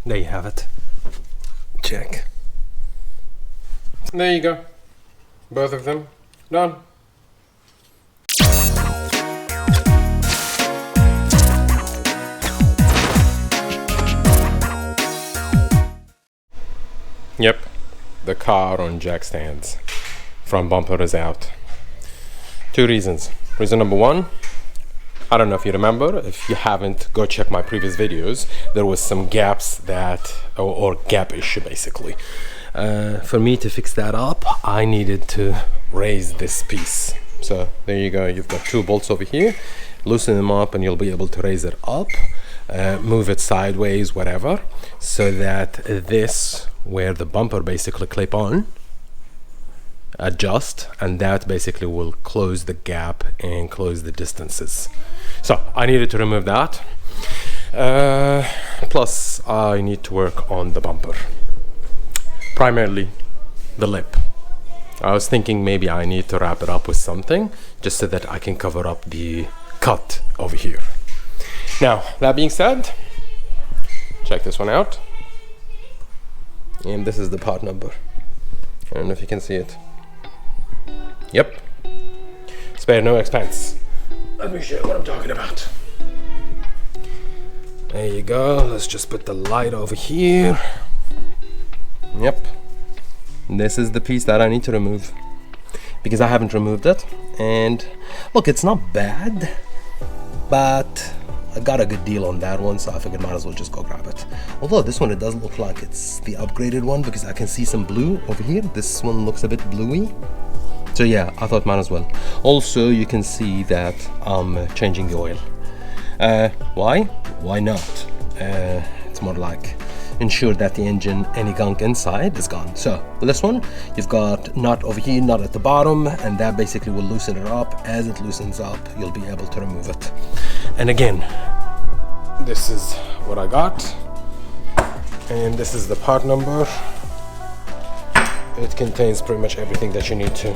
there you have it. Check. There you go. Both of them done. Yep, the car on jack stands. Front bumper is out. Two reasons. Reason number one, I don't know if you remember. If you haven't, go check my previous videos. There was some gaps that, or gap issue basically. For me to fix that up, I needed to raise this piece. So there you go. You've got two bolts over here. Loosen them up and you'll be able to raise it up, move it sideways, whatever, so that this, where the bumper basically clip on, adjust, and that basically will close the gap and close the distances. So I needed to remove that. Plus I need to work on the bumper, primarily the lip. I was thinking maybe I need to wrap it up with something just so that I can cover up the cut over here. Now, that being said, check this one out. And this is the part number. I don't know if you can see it. Yep. Spare no expense. Let me show you what I'm talking about. There you go. Let's just put the light over here. Yep. This is the piece that I need to remove because I haven't removed it. And look, it's not bad, but I got a good deal on that one, so I figured might as well just go grab it. Although this one, it does look like it's the upgraded one because I can see some blue over here. This one looks a bit bluey. So yeah, I thought might as well. Also, you can see that I'm changing the oil. Why? Why not? It's more like ensure that the engine, any gunk inside is gone. So with this one, you've got nut over here, nut at the bottom, and that basically will loosen it up. As it loosens up, you'll be able to remove it. And again, this is what I got, and this is the part number. It contains pretty much everything that you need to.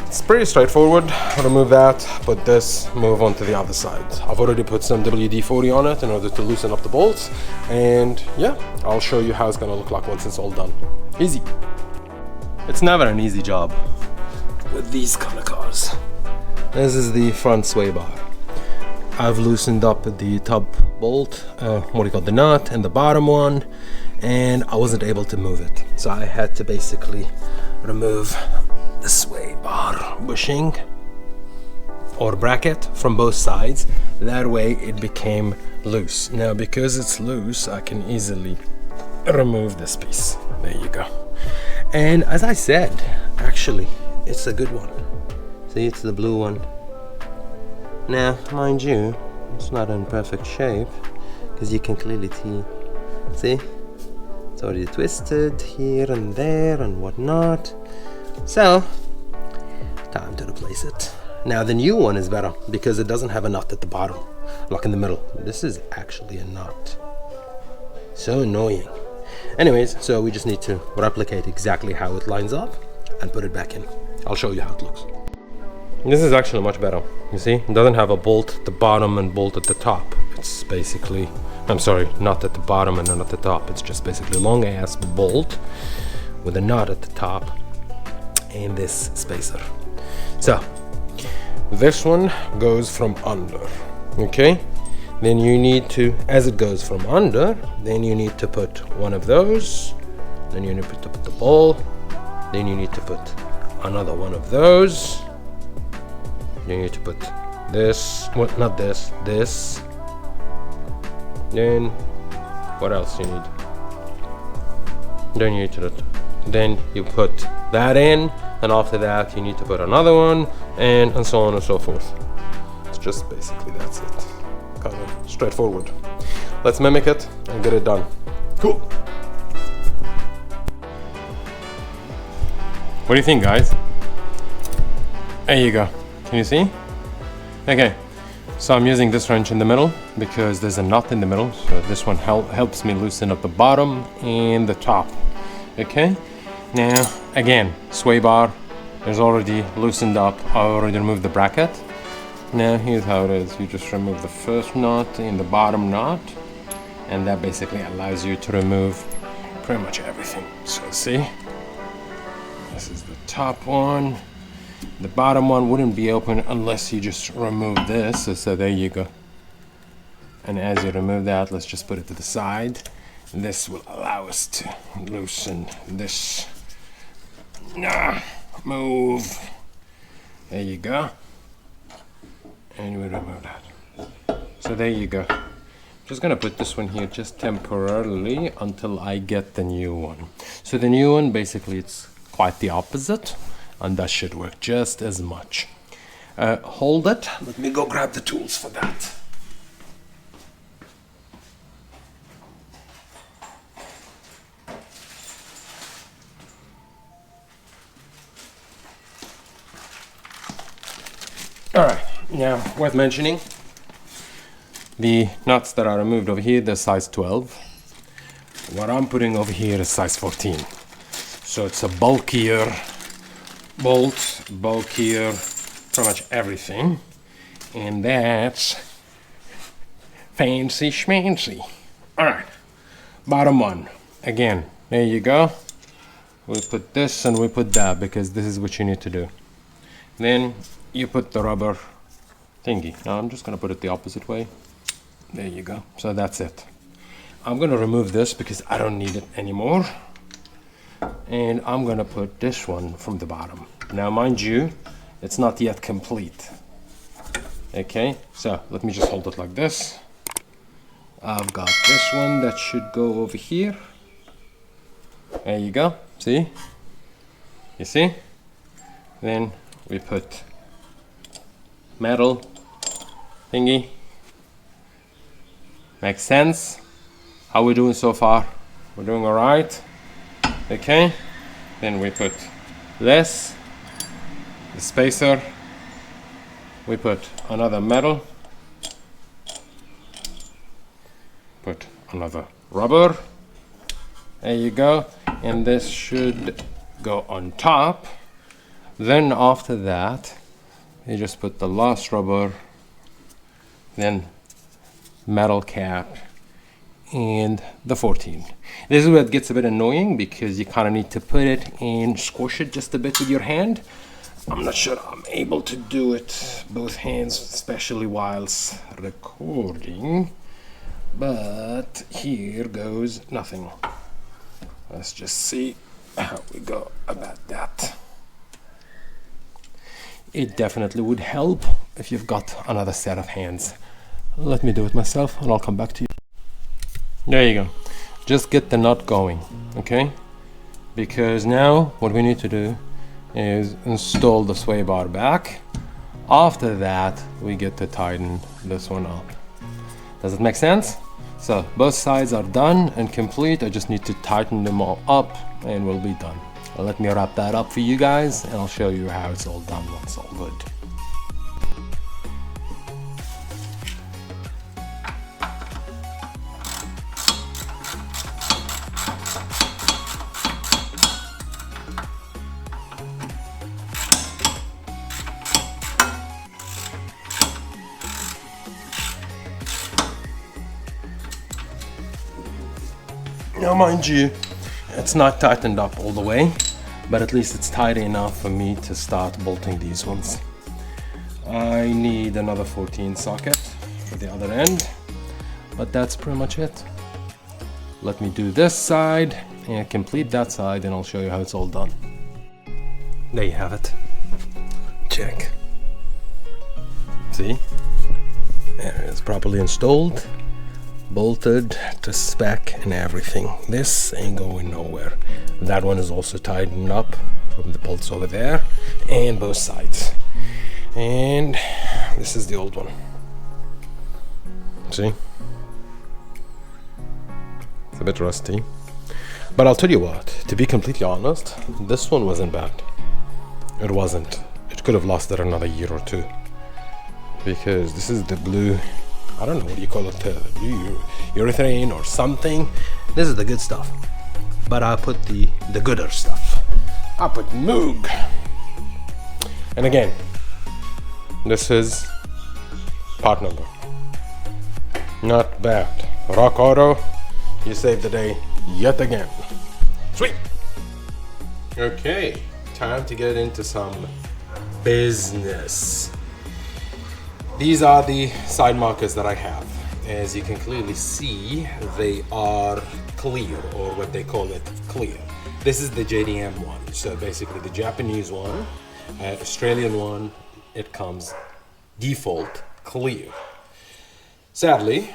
It's pretty straightforward. Remove that, put this, move on to the other side. I've already put some WD-40 on it in order to loosen up the bolts, and yeah, I'll show you how it's gonna look like once it's all done. Easy. It's never an easy job with these kind of cars. This is the front sway bar. I've loosened up the top bolt, the nut, and the bottom one, and I wasn't able to move it. So I had to basically remove the sway bar bushing or bracket from both sides. That way it became loose. Now because it's loose, I can easily remove this piece. There you go. And as I said, actually, it's a good one. See, it's the blue one. Now, mind you, it's not in perfect shape because you can clearly see, it's already twisted here and there and whatnot. So, time to replace it. Now the new one is better because it doesn't have a nut at the bottom, like in the middle. This is actually a nut. So annoying. Anyways, so we just need to replicate exactly how it lines up and put it back in. I'll show you how it looks. This is actually much better. You see, it doesn't have a bolt at the bottom and bolt at the top. It's basically, I'm sorry, not at the bottom and not at the top. It's just basically a long ass bolt with a nut at the top and this spacer. So this one goes from under, okay? Then you need to, as it goes from under, then you need to put one of those, then you need to put the ball, then you need to put another one of those, then you need to put this, well, not this, this, then what else you need? Then you need to, then you put that in, and after that you need to put another one, and so on and so forth. It's just basically that's it. Kind of straightforward. Let's mimic it and get it done. Cool. What do you think, guys? There you go. Can you see? Okay, so I'm using this wrench in the middle because there's a nut in the middle, so this one helps me loosen up the bottom and the top. Okay, now again, sway bar is already loosened up. I already removed the bracket. Now here's how it is. You just remove the first nut and the bottom nut, and that basically allows you to remove pretty much everything. So see, this is the top one. The bottom one wouldn't be open unless you just remove this. So there you go. And as you remove that, let's just put it to the side. This will allow us to loosen this. Move. There you go. And we remove that. So there you go. Just gonna put this one here just temporarily until I get the new one. So the new one, basically it's quite the opposite, and that should work just as much. Hold it. Let me go grab the tools for that. Alright, now worth mentioning, the nuts that are removed over here, they're size 12. What I'm putting over here is size 14. So it's a bulkier bolt, bulkier, pretty much everything. And that's fancy schmancy. Alright, bottom one. Again, there you go. We put this and we put that because this is what you need to do. Then you put the rubber thingy. Now I'm just gonna put it the opposite way. There you go. So that's it. I'm gonna remove this because I don't need it anymore. And I'm gonna put this one from the bottom. Now mind you, it's not yet complete. Okay, so let me just hold it like this. I've got this one that should go over here. There you go. See? You see? Then we put metal thingy. Makes sense? How we doing so far? We're doing all right. Okay. Then we put this, the spacer. We put another metal. Put another rubber. There you go. And this should go on top. Then after that, you just put the last rubber, then metal cap, and the 14. This is where it gets a bit annoying because you kind of need to put it and squish it just a bit with your hand. I'm not sure I'm able to do it both hands, especially whilst recording, but here goes nothing. Let's just see how we go about that. It definitely would help if you've got another set of hands. Let me do it myself and I'll come back to you. There you go. Just get the nut going, okay? Because now what we need to do is install the sway bar back. After that, we get to tighten this one up. Does it make sense? So both sides are done and complete. I just need to tighten them all up and we'll be done. Let me wrap that up for you guys and I'll show you how it's all done when it's all good. Now mind you, it's not tightened up all the way, but at least it's tight enough for me to start bolting these ones. I need another 14 socket for the other end, but that's pretty much it. Let me do this side and complete that side and I'll show you how it's all done. There you have it. Check. See? There it is, properly installed, bolted to spec and everything. This ain't going nowhere. That one is also tightened up from the bolts over there and both sides. And this is the old one. See? It's a bit rusty. But I'll tell you what, to be completely honest, this one wasn't bad. It wasn't. It could have lasted another year or two. Because this is the blue, I don't know what you call it, the blue urethane or something. This is the good stuff. But I put the gooder stuff. I put Moog. And again, this is part number. Not bad. Rock Auto, you saved the day yet again. Sweet. Okay, time to get into some business. These are the side markers that I have. As you can clearly see, they are clear, or what they call it, clear. This is the JDM one, so basically the Japanese one, Australian one, it comes default clear. Sadly,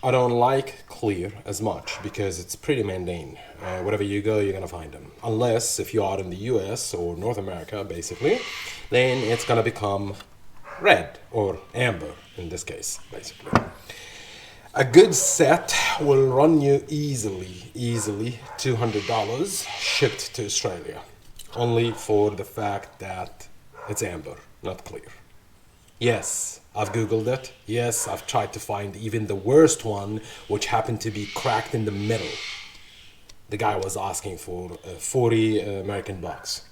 I don't like clear as much because it's pretty mundane. Wherever you go, you're gonna find them. Unless if you are in the US or North America, basically, then it's gonna become red or amber in this case, basically. A good set will run you easily $200 shipped to Australia, only for the fact that it's amber, not clear. Yes, I've googled it. Yes, I've tried to find even the worst one, which happened to be cracked in the middle. The guy was asking for 40 American bucks.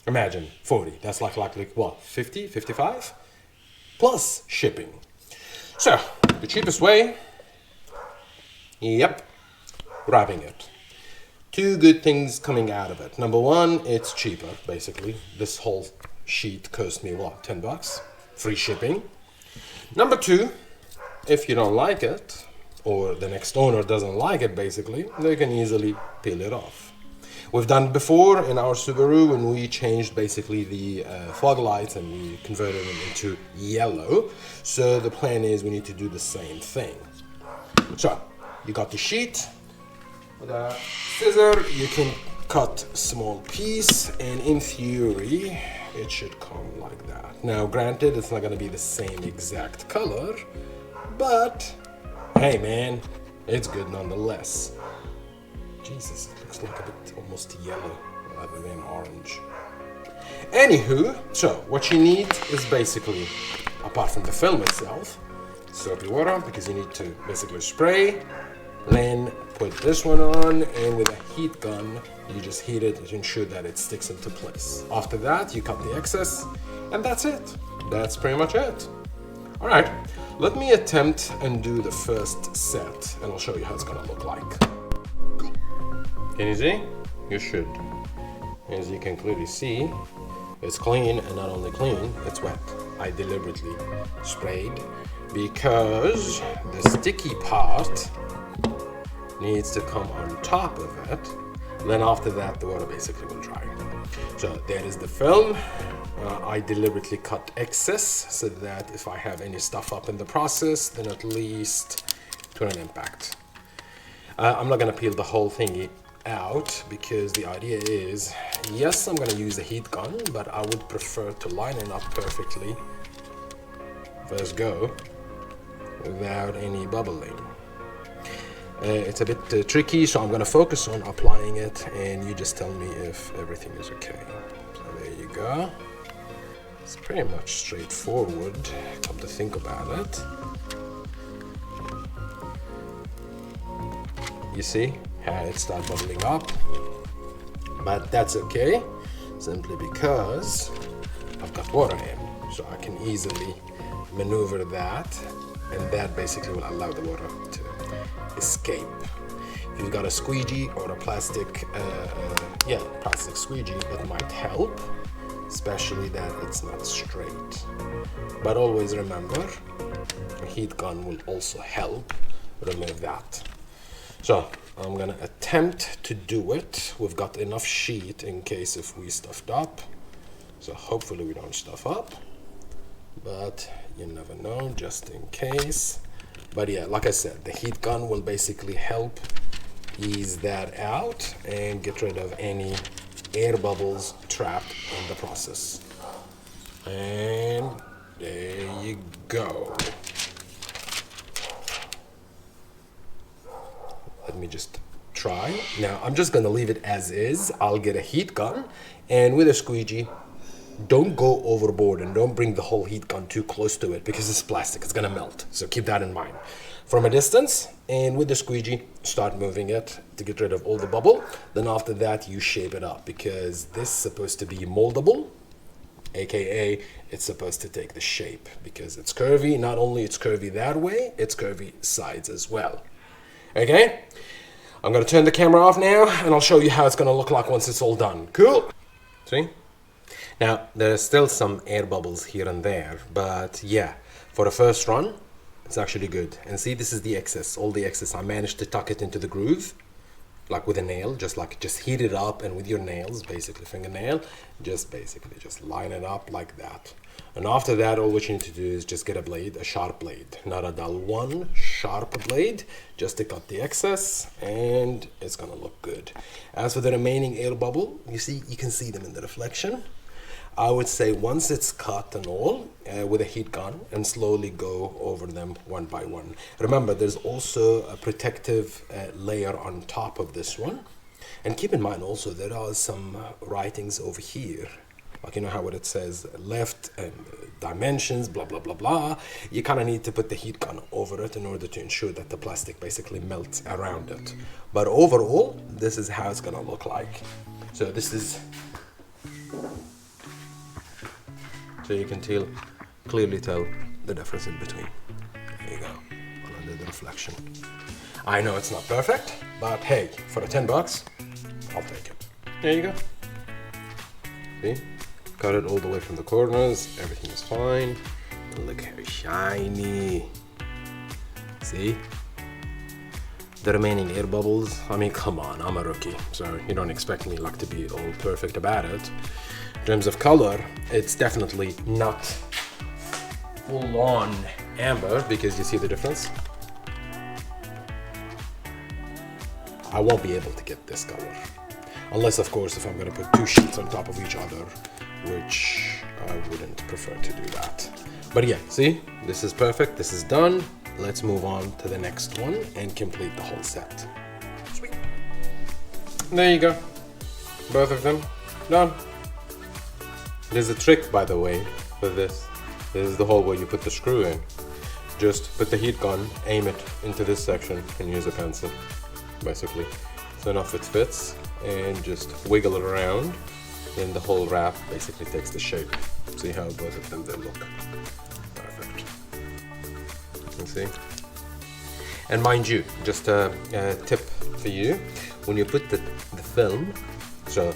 Imagine 40. That's like what, 50, 55? Plus shipping. So the cheapest way, yep, wrapping it. Two good things coming out of it. Number one, it's cheaper, basically. This whole sheet cost me what, 10 bucks? Free shipping. Number two, if you don't like it, or the next owner doesn't like it, basically, they can easily peel it off. We've done it before in our Subaru when we changed basically the fog lights and we converted them into yellow. So the plan is we need to do the same thing. So you got the sheet. With a scissor, you can cut a small piece, and in theory, it should come like that. Now, granted, it's not going to be the same exact color, but hey, man, it's good nonetheless. Jesus, it looks like a bit almost yellow rather than orange. Anywho, so what you need is basically, apart from the film itself, soapy water, because you need to basically spray, then put this one on, and with a heat gun, you just heat it to ensure that it sticks into place. After that, you cut the excess, and that's it. That's pretty much it. All right, let me attempt and do the first set, and I'll show you how it's gonna look like. Can you see? You should. As you can clearly see, it's clean, and not only clean, it's wet. I deliberately sprayed because the sticky part needs to come on top of it. Then after that, the water basically will dry. So there is the film. I deliberately cut excess so that if I have any stuff up in the process, then at least to an impact. I'm not gonna peel the whole thingy out because the idea is, yes, I'm gonna use the heat gun, but I would prefer to line it up perfectly first go without any bubbling. It's a bit tricky, so I'm gonna focus on applying it, and you just tell me if everything is okay. So there you go. It's pretty much straightforward, come to think about it. You see how it starts bubbling up, but that's okay, simply because I've got water in, so I can easily maneuver that, and that basically will allow the water to escape. If you've got a squeegee or a plastic squeegee, it might help, especially that it's not straight. But always remember, a heat gun will also help remove that. So I'm gonna attempt to do it. We've got enough sheet in case if we stuffed up. So hopefully we don't stuff up, but you never know, just in case. But yeah, like I said, the heat gun will basically help ease that out and get rid of any air bubbles trapped in the process. And there you go. Let me just try. Now I'm just gonna leave it as is. I'll get a heat gun, and with a squeegee, don't go overboard and don't bring the whole heat gun too close to it because it's plastic, it's gonna melt. So keep that in mind. From a distance, and with the squeegee, start moving it to get rid of all the bubble. Then after that, you shape it up because this is supposed to be moldable, aka it's supposed to take the shape because it's curvy. Not only it's curvy that way, it's curvy sides as well. Okay, I'm gonna turn the camera off now and I'll show you how it's gonna look like once it's all done. Cool? See? Now, there's still some air bubbles here and there, but yeah, for the first run, it's actually good. And see, this is the excess, all the excess. I managed to tuck it into the groove, like with a nail, just heat it up, and with your nails, basically fingernail, just line it up like that. And after that, all what you need to do is just get a blade, a sharp blade, not a dull one, sharp blade, just to cut the excess, and it's gonna look good. As for the remaining air bubble, you can see them in the reflection. I would say once it's cut and all, with a heat gun, and slowly go over them one by one. Remember, there's also a protective layer on top of this one. And keep in mind also, there are some writings over here. Like, you know how it says left and dimensions, blah, blah, blah, blah. You kind of need to put the heat gun over it in order to ensure that the plastic basically melts around it. But overall, this is how it's gonna look like. So this is... So you can clearly tell the difference in between. There you go, under the reflection. I know it's not perfect, but hey, for the $10, I'll take it. There you go. See? Cut it all the way from the corners, everything is fine. Look how shiny. See? The remaining air bubbles, I mean, come on, I'm a rookie, so you don't expect me like to be all perfect about it. In terms of color, it's definitely not full-on amber, because you see the difference. I won't be able to get this color. Unless, of course, if I'm gonna put two sheets on top of each other, which I wouldn't prefer to do that. But yeah, see, this is perfect, this is done. Let's move on to the next one and complete the whole set. Sweet. There you go. Both of them done. There's a trick, by the way, for this. This is the hole where you put the screw in. Just put the heat gun, aim it into this section, and use a pencil, basically. So enough it fits, and just wiggle it around, and the whole wrap basically takes the shape. See how both of them they look. Perfect. You see? And mind you, just a tip for you, when you put the film, so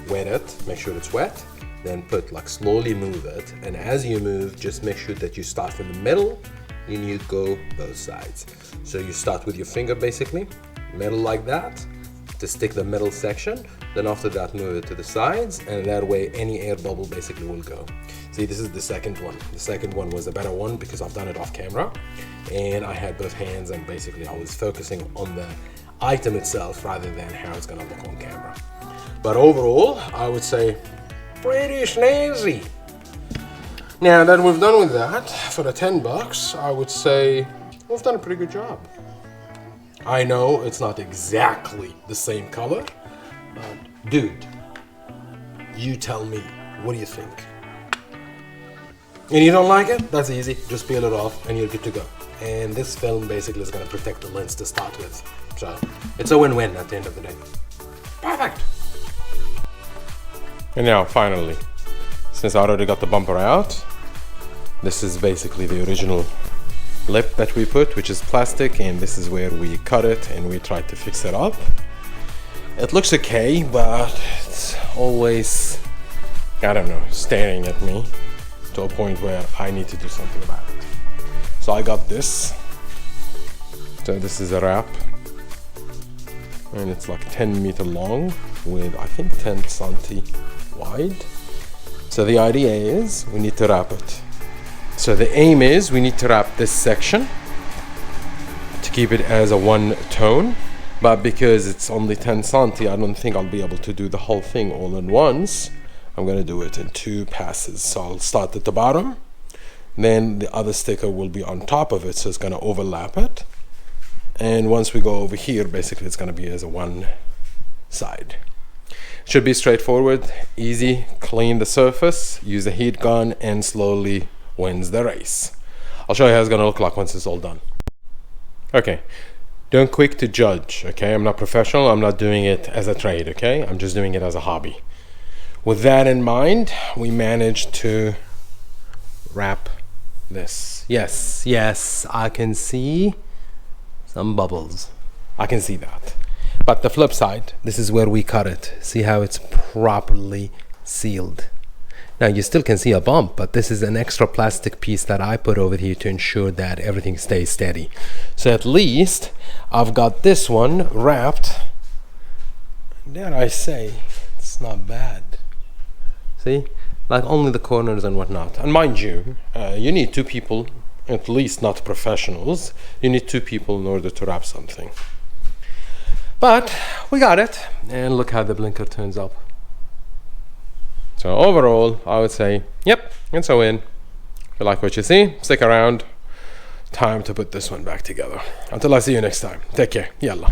wet it, make sure it's wet, then slowly move it, and as you move, just make sure that you start from the middle and you go both sides. So you start with your finger basically, middle like that, to stick the middle section, then after that move it to the sides, and that way any air bubble basically will go. See, this is the second one. The second one was a better one because I've done it off camera, and I had both hands, and basically I was focusing on the item itself rather than how it's gonna look on camera. But overall, I would say pretty snazzy. Now that we've done with that, for the $10, I would say we've done a pretty good job. I know it's not exactly the same color, but dude, you tell me, what do you think? And you don't like it? That's easy, just peel it off and you're good to go. And this film basically is gonna protect the lens to start with. So it's a win-win at the end of the day. Perfect. And now, finally, since I already got the bumper out, this is basically the original lip that we put, which is plastic, and this is where we cut it and we tried to fix it up. It looks okay, but it's always, I don't know, staring at me to a point where I need to do something about it. So I got this. So this is a wrap, and it's like 10 meter long with I think 10 centi wide. So the idea is we need to wrap it. So the aim is we need to wrap this section to keep it as a one tone, but because it's only 10 centi, I don't think I'll be able to do the whole thing all in once. I'm gonna do it in 2 passes. So I'll start at the bottom, then the other sticker will be on top of it, so it's gonna overlap it. And once we go over here, basically it's gonna be as a one side. Should be straightforward, easy, clean the surface, use a heat gun, and slowly wins the race. I'll show you how it's gonna look like once it's all done. Okay, don't quick to judge, okay? I'm not professional, I'm not doing it as a trade, okay? I'm just doing it as a hobby. With that in mind, we managed to wrap this. Yes, I can see some bubbles. I can see that. But the flip side, this is where we cut it. See how it's properly sealed. Now you still can see a bump, but this is an extra plastic piece that I put over here to ensure that everything stays steady. So at least I've got this one wrapped. Dare I say, it's not bad. See? Like only the corners and whatnot. And mind you, you need 2 people, at least not professionals. You need 2 people in order to wrap something. But we got it. And look how the blinker turns up. So overall, I would say, yep, it's a win. If you like what you see, stick around. Time to put this one back together. Until I see you next time. Take care. Yalla.